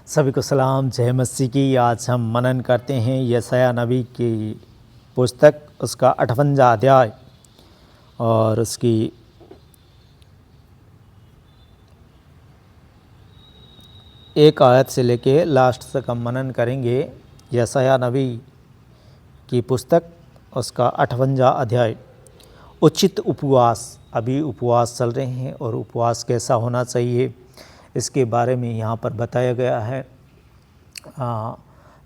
सभी को सलाम, जय मसीह की। आज हम मनन करते हैं यशायाह नबी की पुस्तक, उसका 58वां अध्याय और उसकी 1 आयत से लेके लास्ट तक हम मनन करेंगे। यशायाह नबी की पुस्तक, उसका 58वां अध्याय। उचित उपवास। अभी उपवास चल रहे हैं और उपवास कैसा होना चाहिए इसके बारे में यहाँ पर बताया गया है।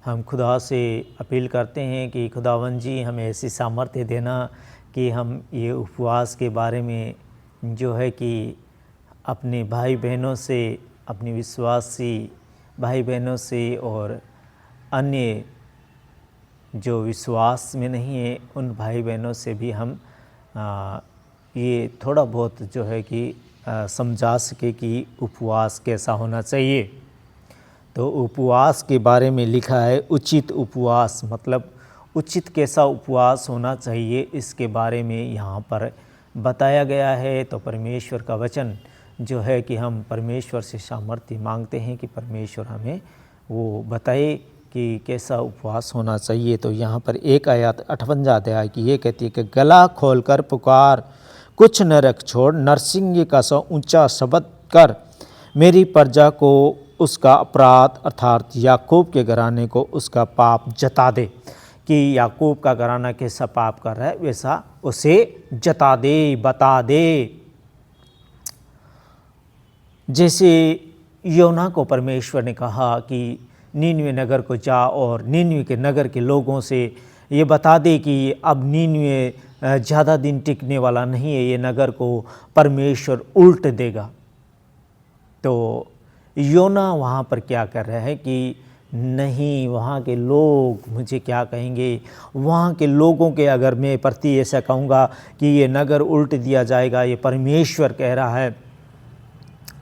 हम खुदा से अपील करते हैं कि खुदावन जी हमें ऐसी सामर्थ्य देना कि हम ये उपवास के बारे में जो है कि अपने भाई बहनों से, अपनी विश्वासी भाई बहनों से और अन्य जो विश्वास में नहीं है उन भाई बहनों से भी हम ये थोड़ा बहुत जो है कि समझा सके कि उपवास कैसा होना चाहिए। तो उपवास के बारे में लिखा है उचित उपवास, मतलब उचित कैसा उपवास होना चाहिए इसके बारे में यहाँ पर बताया गया है। तो परमेश्वर का वचन जो है कि हम परमेश्वर से सामर्थ्य मांगते हैं कि परमेश्वर हमें वो बताए कि कैसा उपवास होना चाहिए। तो यहाँ पर 1 आयत 58वां अध्याय की ये कहती है कि गला खोलकर पुकार, कुछ न रख छोड़, नरसिंह का सा ऊंचा शब्द कर, मेरी प्रजा को उसका अपराध अर्थात याकूब के घराने को उसका पाप जता दे। कि याकूब का घराना कैसा पाप कर रहा है वैसा उसे जता दे, बता दे। जैसे योना को परमेश्वर ने कहा कि नीनवे नगर को जा और नीनवे के नगर के लोगों से ये बता दे कि अब नीनवे ज़्यादा दिन टिकने वाला नहीं है, ये नगर को परमेश्वर उल्ट देगा। तो योना वहाँ पर क्या कर रहा है कि नहीं, वहाँ के लोग मुझे क्या कहेंगे, वहाँ के लोगों के अगर मैं प्रति ऐसा कहूँगा कि ये नगर उल्ट दिया जाएगा, ये परमेश्वर कह रहा है,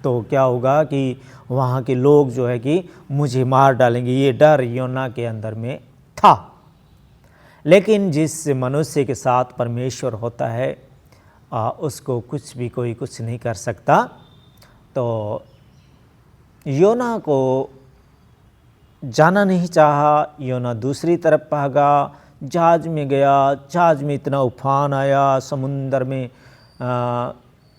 तो क्या होगा कि वहाँ के लोग जो है कि मुझे मार डालेंगे। ये डर योना के अंदर में था। लेकिन जिस मनुष्य के साथ परमेश्वर होता है उसको कुछ भी कोई कुछ नहीं कर सकता। तो योना को जाना नहीं चाहा, योना दूसरी तरफ भागा, जहाज में गया। जहाज में इतना उफान आया समुंदर में,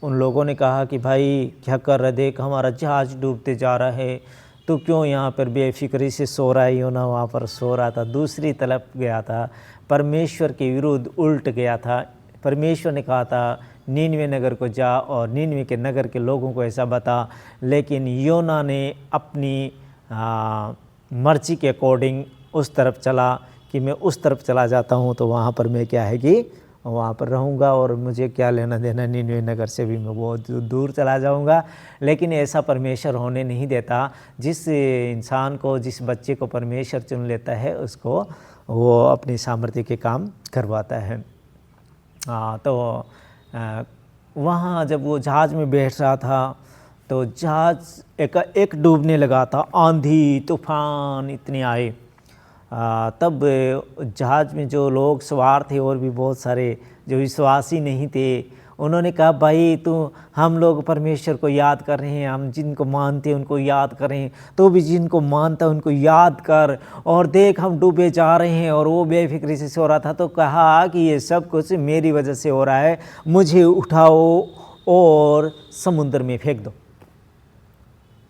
उन लोगों ने कहा कि भाई क्या कर रहे, देख हमारा जहाज डूबते जा रहा है, तो क्यों यहाँ पर बेफिक्री से सो रहा है। योना वहाँ पर सो रहा था, दूसरी तरफ गया था, परमेश्वर के विरुद्ध उल्ट गया था। परमेश्वर ने कहा था नीनवे नगर को जा और नीनवे के नगर के लोगों को ऐसा बता, लेकिन योना ने अपनी मर्जी के अकॉर्डिंग उस तरफ चला कि मैं उस तरफ चला जाता हूँ तो वहाँ पर मैं क्या है कि वहाँ पर रहूँगा और मुझे क्या लेना देना, नीनवे नगर से भी मैं बहुत दूर चला जाऊँगा। लेकिन ऐसा परमेश्वर होने नहीं देता। जिस इंसान को, जिस बच्चे को परमेश्वर चुन लेता है उसको वो अपनी सामर्थ्य के काम करवाता है। तो वहाँ जब वो जहाज़ में बैठ रहा था तो जहाज़ एक डूबने लगा था। आंधी तूफान इतने आए। तब जहाज़ में जो लोग सवार थे और भी बहुत सारे जो विश्वासी नहीं थे, उन्होंने कहा भाई हम लोग परमेश्वर को याद कर रहे हैं, हम जिनको मानते हैं उनको याद करें, तो भी जिनको मानता है उनको याद कर, और देख हम डूबे जा रहे हैं। और वो बेफिक्री से सो रहा था। तो कहा कि ये सब कुछ मेरी वजह से हो रहा है, मुझे उठाओ और समुद्र में फेंक दो।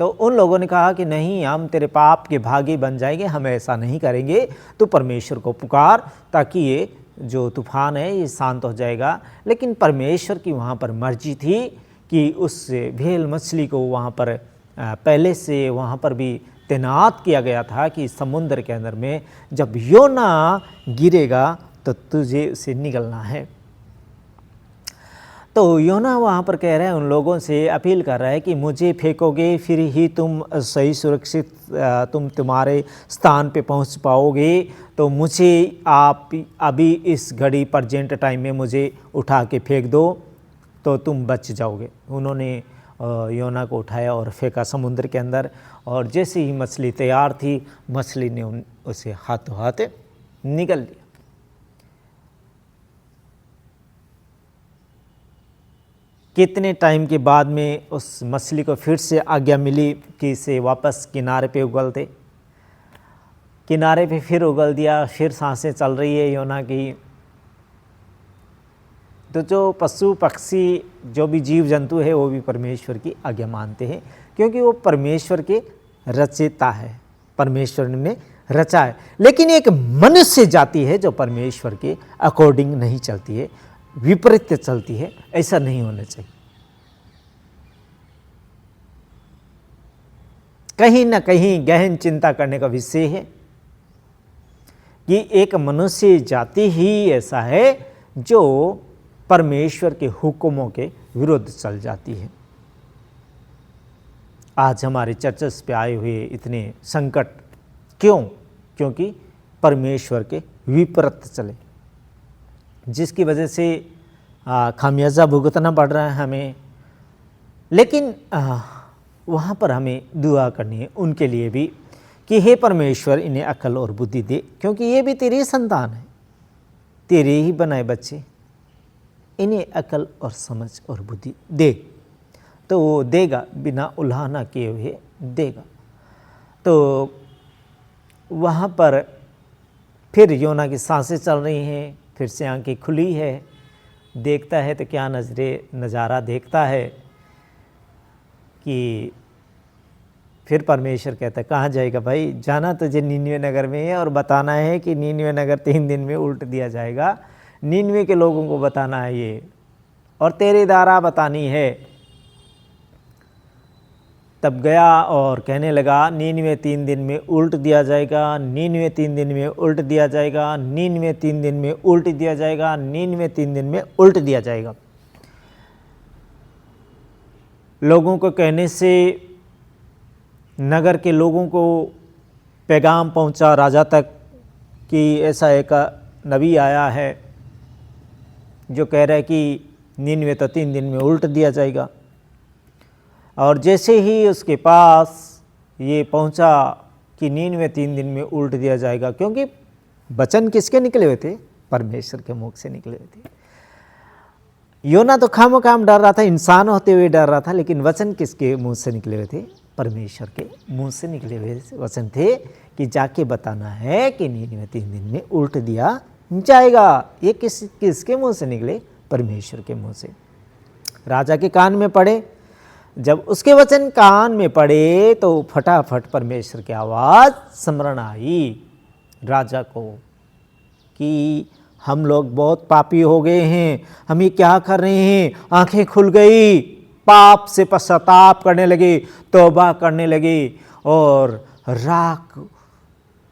तो उन लोगों ने कहा कि नहीं, हम तेरे पाप के भागी बन जाएंगे, हम ऐसा नहीं करेंगे। तो परमेश्वर को पुकार ताकि ये जो तूफान है ये शांत हो जाएगा। लेकिन परमेश्वर की वहाँ पर मर्जी थी कि उस भेल मछली को वहाँ पर पहले से वहाँ पर भी तैनात किया गया था कि समुद्र के अंदर में जब योना गिरेगा तो तुझे उसे निगलना है। तो योना वहाँ पर कह रहा है, उन लोगों से अपील कर रहा है कि मुझे फेंकोगे फिर ही तुम सही सुरक्षित तुम तुम्हारे स्थान पे पहुँच पाओगे। तो मुझे आप अभी इस घड़ी प्रेजेंट टाइम में मुझे उठा के फेंक दो तो तुम बच जाओगे। उन्होंने योना को उठाया और फेंका समुद्र के अंदर, और जैसे ही मछली तैयार थी, मछली ने उसे हाथों हाथ निगल लिया। कितने टाइम के बाद में उस मछली को फिर से आज्ञा मिली कि इसे वापस किनारे पे उगल दे। किनारे पे फिर उगल दिया, फिर सांसें चल रही है योना की। तो जो पशु पक्षी जो भी जीव जंतु है वो भी परमेश्वर की आज्ञा मानते हैं, क्योंकि वो परमेश्वर के रचयिता है, परमेश्वर ने रचा है। लेकिन एक मनुष्य जाति है जो परमेश्वर के अकॉर्डिंग नहीं चलती है, विपरीत चलती है। ऐसा नहीं होना चाहिए। कहीं ना कहीं गहन चिंता करने का विषय है कि एक मनुष्य जाति ही ऐसा है जो परमेश्वर के हुक्मों के विरुद्ध चल जाती है। आज हमारे चर्चस पे आए हुए इतने संकट क्यों? क्योंकि परमेश्वर के विपरीत चले, जिसकी वजह से खामियाजा भुगतना पड़ रहा है हमें। लेकिन वहाँ पर हमें दुआ करनी है उनके लिए भी कि हे परमेश्वर इन्हें अकल और बुद्धि दे, क्योंकि ये भी तेरी संतान है, तेरे ही बनाए बच्चे, इन्हें अकल और समझ और बुद्धि दे। तो वो देगा, बिना उल्हाना किए हुए देगा। तो वहाँ पर फिर योना की सांसें चल रही हैं, फिर से आंखें खुली है, देखता है तो क्या नज़ारा देखता है कि फिर परमेश्वर कहता है कहाँ जाएगा भाई, जाना तुझे नीनवे नगर में है और बताना है कि नीनवे नगर 3 दिन में उल्ट दिया जाएगा। नीनवे के लोगों को बताना है ये, और तेरे द्वारा बतानी है। तब गया और कहने लगा नीनवे 3 दिन में उल्ट दिया जाएगा, नीनवे 3 दिन में उल्ट दिया जाएगा, नीनवे 3 दिन में उल्ट दिया जाएगा, नीनवे 3 दिन में उल्ट दिया जाएगा। लोगों को कहने से नगर के लोगों को पैगाम पहुंचा राजा तक कि ऐसा एक नबी आया है जो कह रहा है कि नीनवे तो 3 दिन में उल्ट दिया जाएगा। और जैसे ही उसके पास ये पहुंचा कि नीनवे 3 दिन में उल्ट दिया जाएगा, क्योंकि वचन किसके निकले हुए थे? परमेश्वर के मुख से निकले हुए थे। योना तो खामोखाम डर रहा था, इंसान होते हुए डर रहा था, लेकिन वचन किसके मुंह से निकले हुए थे? परमेश्वर के मुंह से निकले हुए वचन थे कि जाके बताना है कि नीनवे 3 दिन में उल्ट दिया जाएगा। ये किसके मुंह से निकले? परमेश्वर के मुंह से। राजा के कान में पड़े। जब उसके वचन कान में पड़े तो फटाफट परमेश्वर की आवाज़ स्मरण आई राजा को कि हम लोग बहुत पापी हो गए हैं, हम ये क्या कर रहे हैं। आंखें खुल गई, पाप से पश्चाताप करने लगे, तौबा करने लगे, और राख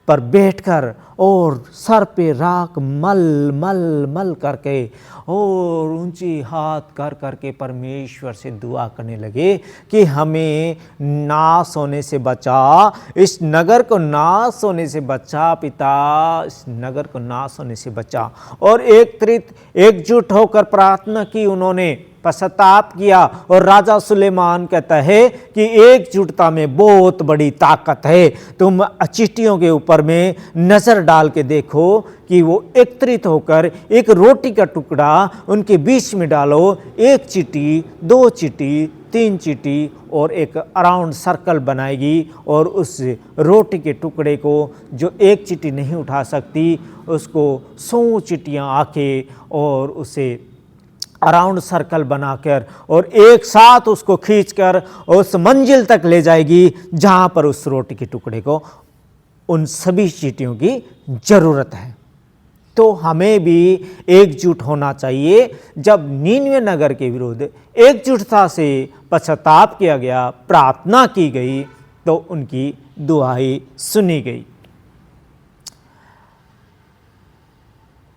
पर बैठकर और सर पे राख मल मल मल करके और ऊंची हाथ कर करके परमेश्वर से दुआ करने लगे कि हमें नाश होने से बचा, इस नगर को नाश होने से बचा पिता, इस नगर को नाश होने से बचा। और एकजुट होकर प्रार्थना की उन्होंने, पश्चाताप किया। और राजा सुलेमान कहता है कि एकजुटता में बहुत बड़ी ताकत है। तुम चिट्ठियों के ऊपर में नजर डाल के देखो कि वो एकत्रित होकर एक रोटी का टुकड़ा उनके बीच में डालो, 1 चींटी, 2 चींटी, 3 चींटी और एक अराउंड सर्कल बनाएगी, और उस रोटी के टुकड़े को जो 1 चींटी नहीं उठा सकती उसको 100 चींटियाँ आके और उसे अराउंड सर्कल बनाकर और एक साथ उसको खींचकर उस मंजिल तक ले जाएगी जहाँ पर उस रोटी के टुकड़े को उन सभी चींटियों की ज़रूरत है। तो हमें भी एकजुट होना चाहिए। जब नीनवे नगर के विरुद्ध एकजुटता से पश्चाताप किया गया, प्रार्थना की गई, तो उनकी दुआई सुनी गई।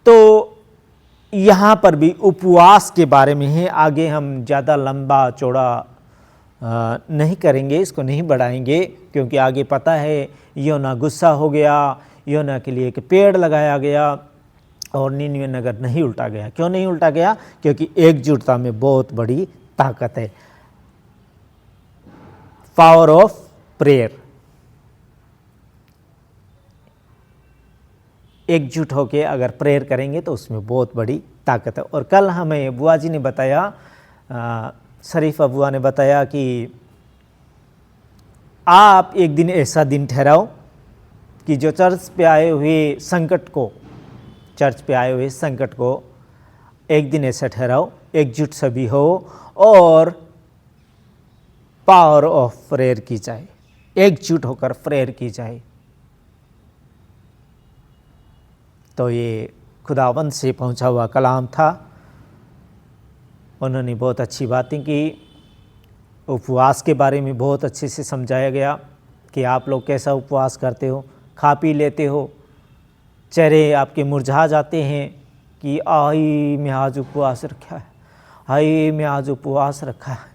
तो यहाँ पर भी उपवास के बारे में है। आगे हम ज़्यादा लंबा चौड़ा नहीं करेंगे, इसको नहीं बढ़ाएंगे, क्योंकि आगे पता है योना गुस्सा हो गया, योना के लिए एक पेड़ लगाया गया और नीनवे नगर नहीं उल्टा गया। क्यों नहीं उल्टा गया? क्योंकि एकजुटता में बहुत बड़ी ताकत है। Power of prayer. एकजुट होकर अगर प्रेयर करेंगे तो उसमें बहुत बड़ी ताकत है। और कल हमें बुआ जी ने बताया शरीफ अबुआ ने बताया कि आप एक दिन ऐसा दिन ठहराओ कि जो चर्च पे आए हुए संकट को एक दिन ऐसा ठहराओ, एकजुट सभी हो और पावर ऑफ प्रेयर की जाए, एकजुट होकर प्रेयर की जाए। तो ये खुदावंद से पहुंचा हुआ कलाम था। उन्होंने बहुत अच्छी बातें की, उपवास के बारे में बहुत अच्छे से समझाया गया कि आप लोग कैसा उपवास करते हो, खा पी लेते हो, चेहरे आपके मुरझा जाते हैं कि आई मैं आज उपवास रखा है, आई मैं आज उपवास रखा है,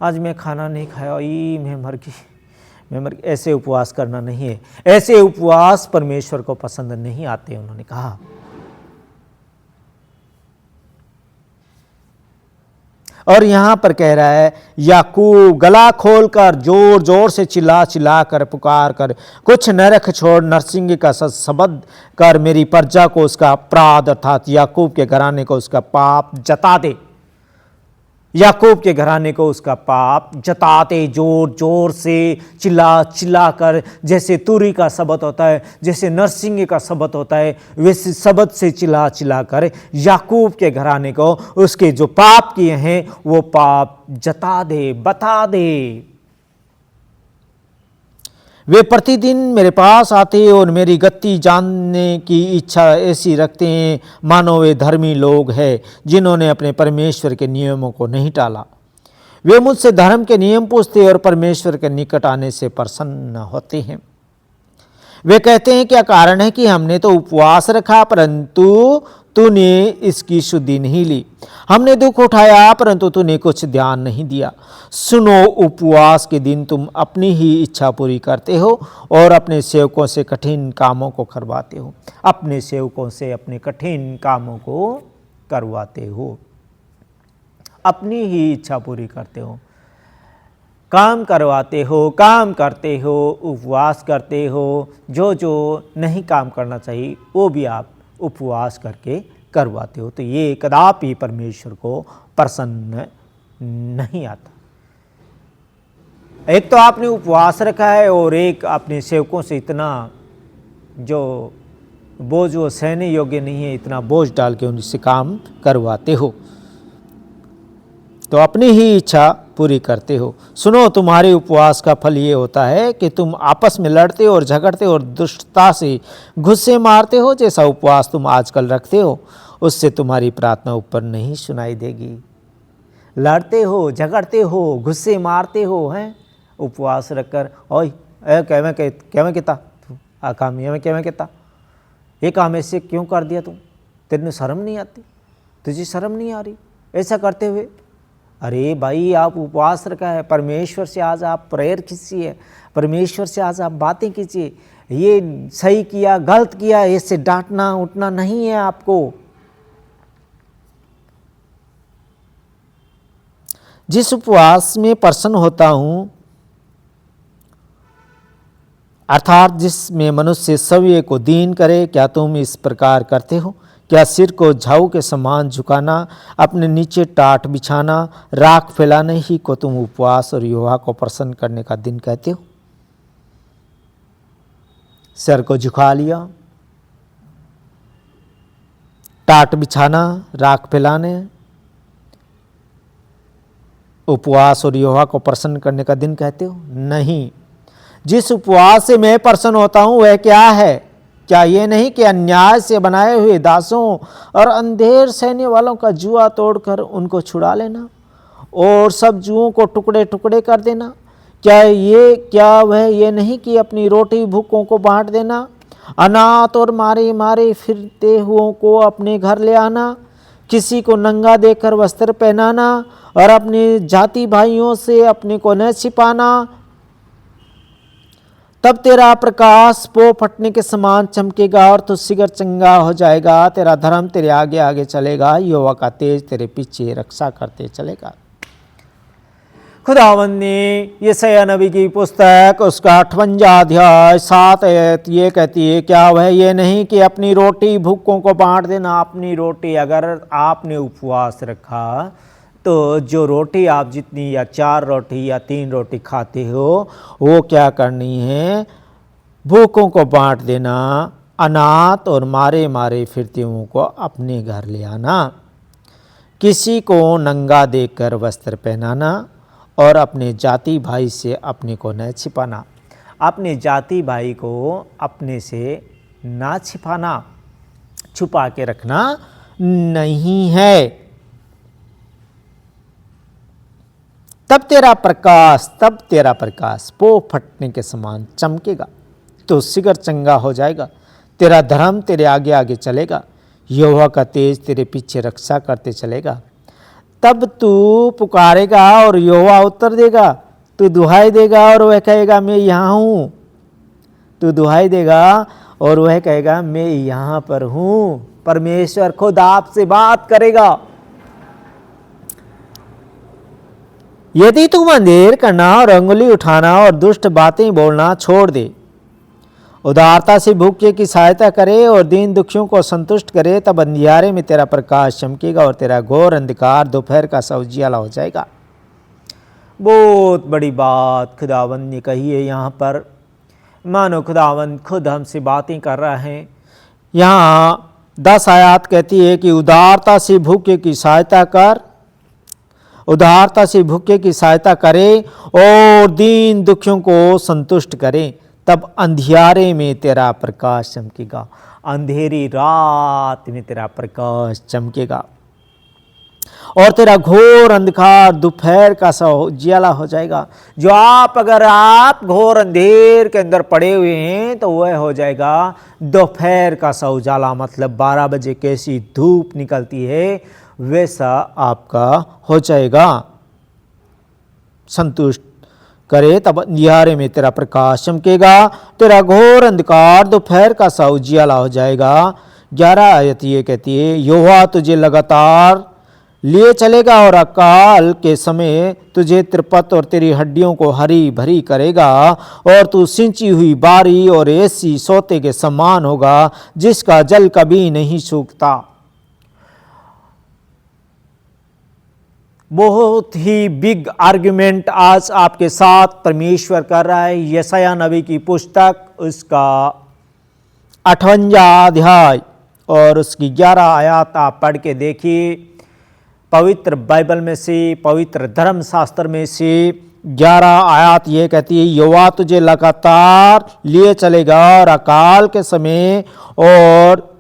आज मैं खाना नहीं खाया, आई मैं मर गई। ऐसे उपवास करना नहीं है, ऐसे उपवास परमेश्वर को पसंद नहीं आते, उन्होंने कहा। और यहाँ पर कह रहा है, याकूब गला खोलकर जोर जोर से चिल्ला चिल्ला कर पुकार कर, कुछ न रख छोड़, नरसिंह का शब्द कर, मेरी प्रजा को उसका अपराध अर्थात याकूब के घराने को उसका पाप जता दे। याकूब के घराने को उसका पाप जताते, जोर जोर से चिल्ला चिल्ला कर, जैसे तुरी का शब्द होता है, जैसे नरसिंह का शब्द होता है, वैसे शब्द से चिल्ला चिल्ला कर याकूब के घराने को उसके जो पाप किए हैं वो पाप जता दे, बता दे। वे प्रतिदिन मेरे पास आते और मेरी गति जानने की इच्छा ऐसी रखते हैं मानो वे धर्मी लोग हैं जिन्होंने अपने परमेश्वर के नियमों को नहीं टाला। वे मुझसे धर्म के नियम पूछते और परमेश्वर के निकट आने से प्रसन्न होते हैं। वे कहते हैं क्या कारण है कि हमने तो उपवास रखा परंतु तूने इसकी शुद्धि नहीं ली, हमने दुख उठाया परंतु तूने कुछ ध्यान नहीं दिया। सुनो, उपवास के दिन तुम अपनी ही इच्छा पूरी करते हो और अपने सेवकों से कठिन कामों को करवाते हो, अपने सेवकों से अपने कठिन कामों को करवाते हो, अपनी ही इच्छा पूरी करते हो, काम करवाते हो, काम करते हो, उपवास करते हो, जो जो नहीं काम करना चाहिए वो भी आप उपवास करके करवाते हो। तो ये कदापि परमेश्वर को प्रसन्न नहीं आता। एक तो आपने उपवास रखा है और एक अपने सेवकों से इतना जो बोझ वो सहने योग्य नहीं है, इतना बोझ डाल के उनसे काम करवाते हो, तो अपनी ही इच्छा पूरी करते हो। सुनो, तुम्हारे उपवास का फल ये होता है कि तुम आपस में लड़ते और झगड़ते और दुष्टता से गुस्से मारते हो। जैसा उपवास तुम आजकल रखते हो उससे तुम्हारी प्रार्थना ऊपर नहीं सुनाई देगी। लड़ते हो, झगड़ते हो, गुस्से मारते हो, हैं उपवास रखकर, ओए क्या कहता आ काम ये मैं क्या कहता, ये काम ऐसे क्यों कर दिया तुम, तेरे शर्म नहीं आती, तुझे शर्म नहीं आ रही ऐसा करते हुए। अरे भाई, आप उपवास रखा है, परमेश्वर से आज आप प्रेयर कीजिए, परमेश्वर से आज आप बातें कीजिए। ये सही किया गलत किया इससे डांटना उठना नहीं है आपको। जिस उपवास में प्रसन्न होता हूं अर्थात जिसमें मनुष्य सव्य को दीन करे, क्या तुम इस प्रकार करते हो? क्या सिर को झाऊ के समान झुकाना, अपने नीचे टाट बिछाना, राख फैलाने ही को तुम उपवास और यहोवा को प्रसन्न करने का दिन कहते हो? सिर को झुका लिया, टाट बिछाना, राख फैलाने, उपवास और यहोवा को प्रसन्न करने का दिन कहते हो? नहीं। जिस उपवास से मैं प्रसन्न होता हूं वह क्या है? क्या ये नहीं कि अन्याय से बनाए हुए दासों और अंधेर सहने वालों का जुआ तोड़कर उनको छुड़ा लेना और सब जुओं को टुकड़े टुकड़े कर देना? क्या वह ये नहीं कि अपनी रोटी भूखों को बांट देना, अनाथ और मारे मारे फिरते हुओं को अपने घर ले आना, किसी को नंगा देकर वस्त्र पहनाना और अपने जाति भाइयों से अपने को न छिपाना? तब तेरा प्रकाश पो फटने के समान चमकेगा और तू शीघ्र चंगा हो जाएगा। तेरा धर्म तेरे आगे आगे चलेगा, यहोवा का तेज तेरे पीछे रक्षा करते चलेगा। खुदावंद ने यशायाह नबी की पुस्तक उसका 58 अध्याय 7 आयत ये कहती है, क्या वह ये नहीं कि अपनी रोटी भूखों को बांट देना? अपनी रोटी अगर आपने उपवास रखा तो जो रोटी आप जितनी या 4 रोटी या 3 रोटी खाते हो वो क्या करनी है, भूखों को बांट देना, अनाथ और मारे मारे फिरते हुओं को अपने घर ले आना, किसी को नंगा देखकर वस्त्र पहनाना और अपने जाति भाई से अपने को न छिपाना। अपने जाति भाई को अपने से ना छिपाना, छुपा के रखना नहीं है। तब तेरा प्रकाश पो फटने के समान चमकेगा, तो शिखर चंगा हो जाएगा, तेरा धर्म तेरे आगे आगे चलेगा, यहोवा का तेज तेरे पीछे रक्षा करते चलेगा। तब तू पुकारेगा और यहोवा उत्तर देगा, तू दुहाई देगा और वह कहेगा मैं यहाँ हूँ। तू दुहाई देगा और वह कहेगा मैं यहाँ पर हूँ। परमेश्वर खुद आपसे बात करेगा। यदि तू अंधेर करना और अंगुली उठाना और दुष्ट बातें बोलना छोड़ दे, उदारता से भूखे की सहायता करे और दीन दुखियों को संतुष्ट करे, तब अंधियारे में तेरा प्रकाश चमकेगा और तेरा घोर अंधकार दोपहर का सा उजियाला हो जाएगा। बहुत बड़ी बात खुदावंद ने कही है यहाँ पर, मानो खुदावंद खुद हमसे बातें कर रहा है। यहाँ 10 आयत कहती है कि उदारता से भूखे की सहायता कर, उदारता से भूखे की सहायता करे और दीन दुखियों को संतुष्ट करे, तब अंधियारे में तेरा प्रकाश चमकेगा। अंधेरी रात में तेरा प्रकाश चमकेगा और तेरा घोर अंधकार दोपहर का सा उजियाला हो जाएगा। जो अगर आप घोर अंधेर के अंदर पड़े हुए हैं तो वह हो जाएगा दोपहर का सा उजाला। मतलब 12 बजे कैसी धूप निकलती है वैसा आपका हो जाएगा। संतुष्ट करे तब अंधियारे में तेरा प्रकाश चमकेगा, तेरा घोर अंधकार दोपहर का सा उजियाला हो जाएगा। 11 आयत ये कहती है, यहोवा तुझे लगातार लिए चलेगा और अकाल के समय तुझे तिरपत और तेरी हड्डियों को हरी भरी करेगा, और तू सिंची हुई बारी और ऐसी सोते के समान होगा जिसका जल कभी नहीं सूखता। बहुत ही बिग आर्गुमेंट आज आपके साथ परमेश्वर कर रहा है। यशायाह नबी की पुस्तक उसका 58वां अध्याय और उसकी 11 आयत आप पढ़ के देखिए। पवित्र बाइबल में से, पवित्र धर्मशास्त्र में से 11 आयत ये कहती है, यहोवा तुझे लगातार लिए चलेगा और अकाल के समय और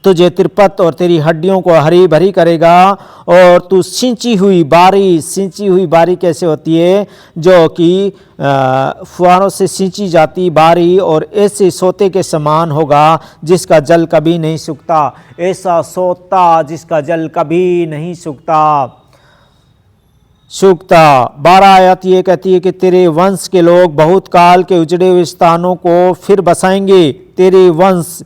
तुझे तिरपत और तेरी हड्डियों को हरी भरी करेगा, और तू सिंची हुई बारी कैसे होती है, जो कि फुहारों से सिंची जाती बारी और ऐसे सोते के समान होगा जिसका जल कभी नहीं सूखता। ऐसा सोता जिसका जल कभी नहीं सूखता। 12 आयत ये कहती है कि तेरे वंश के लोग बहुत काल के उजड़े हुए स्थानों को फिर बसाएंगे। तेरे वंश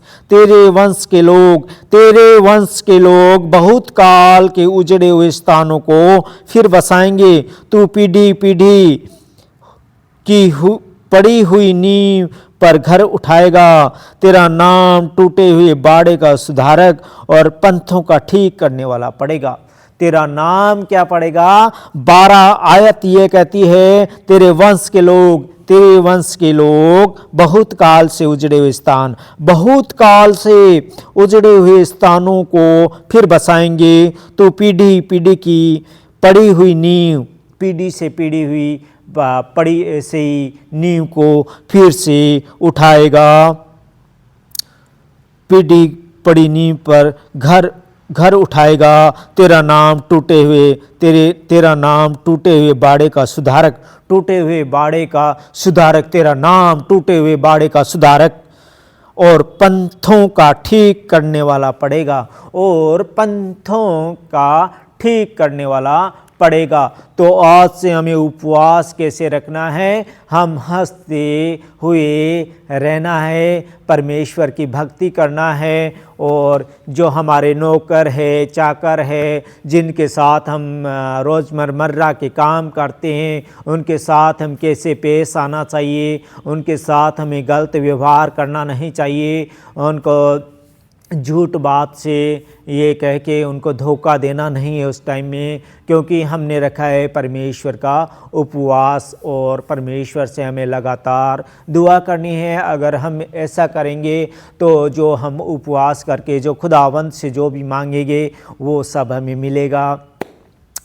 के लोग बहुत काल के उजड़े हुए स्थानों को फिर बसाएंगे। तू पीढ़ी पीढ़ी की पड़ी हुई नींव पर घर उठाएगा। तेरा नाम टूटे हुए बाड़े का सुधारक और पंथों का ठीक करने वाला पड़ेगा। तेरा नाम क्या पड़ेगा? 12 आयत ये कहती है, तेरे वंश के लोग बहुत काल से उजड़े हुए स्थानों को फिर बसाएंगे। तो पीढ़ी पीढ़ी की पड़ी हुई नींव, पीढ़ी से पीढ़ी हुई पड़ी से नींव को फिर से उठाएगा। पीढ़ी पड़ी नींव पर घर उठाएगा। तेरा नाम टूटे हुए बाड़े का सुधारक, तेरा नाम टूटे हुए बाड़े का सुधारक और पंथों का ठीक करने वाला पड़ेगा। तो आज से हमें उपवास कैसे रखना है? हम हंसते हुए रहना है, परमेश्वर की भक्ति करना है, और जो हमारे नौकर है, चाकर है, जिनके साथ हम रोज़मर्रा के काम करते हैं, उनके साथ हम कैसे पेश आना चाहिए, उनके साथ हमें गलत व्यवहार करना नहीं चाहिए, उनको झूठ बात से ये कह के उनको धोखा देना नहीं है उस टाइम में, क्योंकि हमने रखा है परमेश्वर का उपवास और परमेश्वर से हमें लगातार दुआ करनी है। अगर हम ऐसा करेंगे तो जो हम उपवास करके जो खुदावंद से जो भी मांगेंगे वो सब हमें मिलेगा।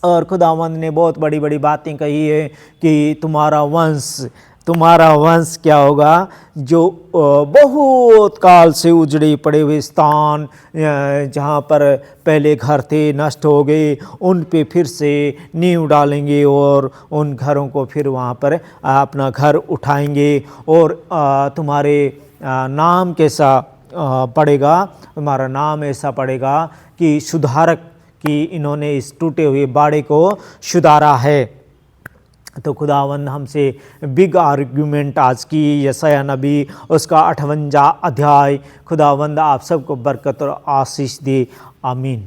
और खुदावंद ने बहुत बड़ी बड़ी बातें कही है कि तुम्हारा वंश क्या होगा, जो बहुत काल से उजड़े पड़े हुए स्थान जहाँ पर पहले घर थे नष्ट हो गए, उन पे फिर से नींव डालेंगे और उन घरों को फिर वहाँ पर अपना घर उठाएंगे। और तुम्हारे नाम कैसा पड़ेगा, तुम्हारा नाम ऐसा पड़ेगा कि सुधारक, कि इन्होंने इस टूटे हुए बाड़े को सुधारा है। तो खुदावंद हमसे बिग आर्ग्यूमेंट आज की यशायाह नबी उसका 58 अध्याय, खुदावंद आप सबको बरकत और आशीष दे। आमीन।